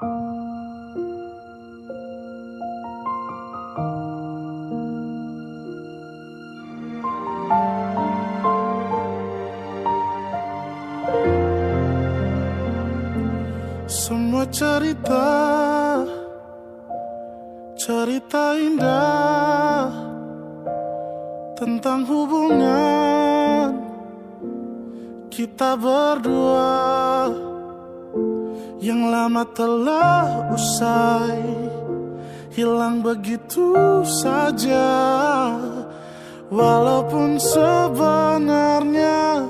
Semua cerita indah tentang hubungan kita berdua yang lama telah usai, hilang begitu saja. Walaupun sebenarnya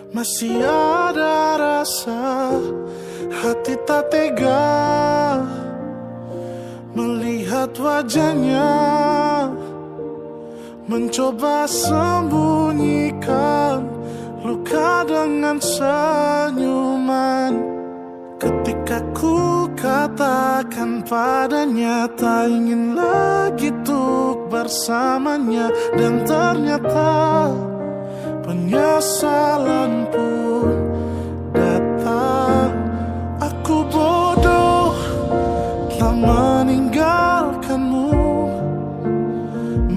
masih ada rasa, hati tak tega melihat wajahnya, mencoba sembunyikan luka dengan senyuman. Ketika ku katakan padanya tak ingin lagi untuk bersamanya, dan ternyata penyesalan pun datang. Aku bodoh telah meninggalkanmu,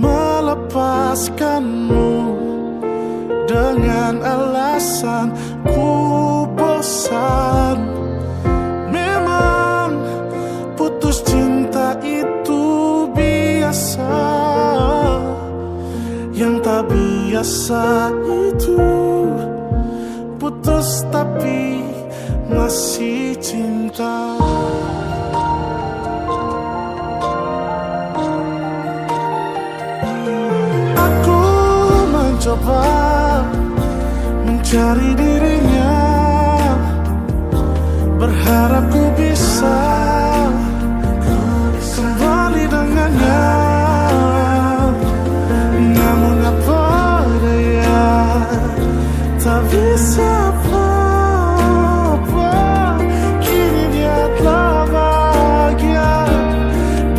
melepaskanmu dengan alasan ku bosan. Memang putus cinta itu biasa, yang tak biasa itu putus tapi masih cinta. Aku mencoba mencari dirinya, berharap ku bisa kembali dengannya. Namun apa daya, tak bisa apa-apa. Kini dia telah bahagia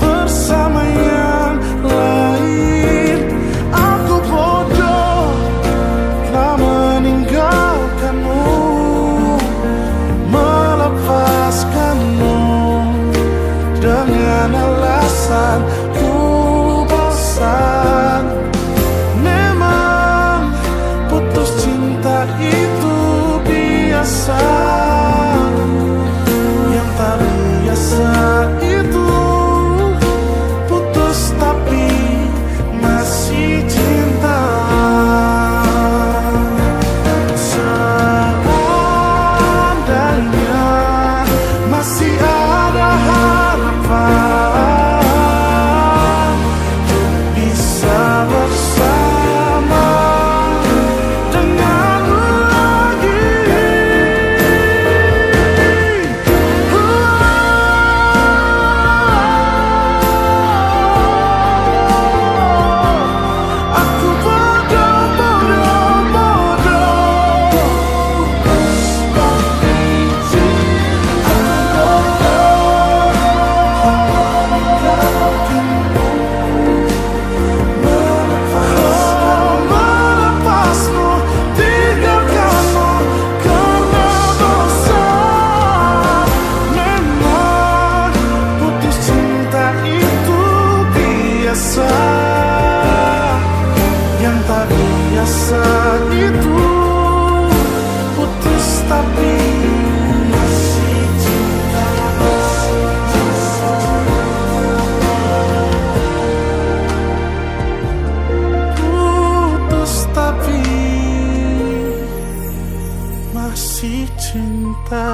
bersama yang lain. Aku bodoh telah meninggalkanmu, melepaskanmu dengan alasan ku bosan. Memang putus cinta itu biasa, yang tak biasa itu putus tapi masih cinta. Seandainya masih ada harapan untuk bisa bersama denganmu lagi. Aku melepasmu, tinggalkanmu karena bosan. Memang putus cinta itu biasa, yang tak biasa itu putus tapi masih cinta. Putus tapi masih cinta.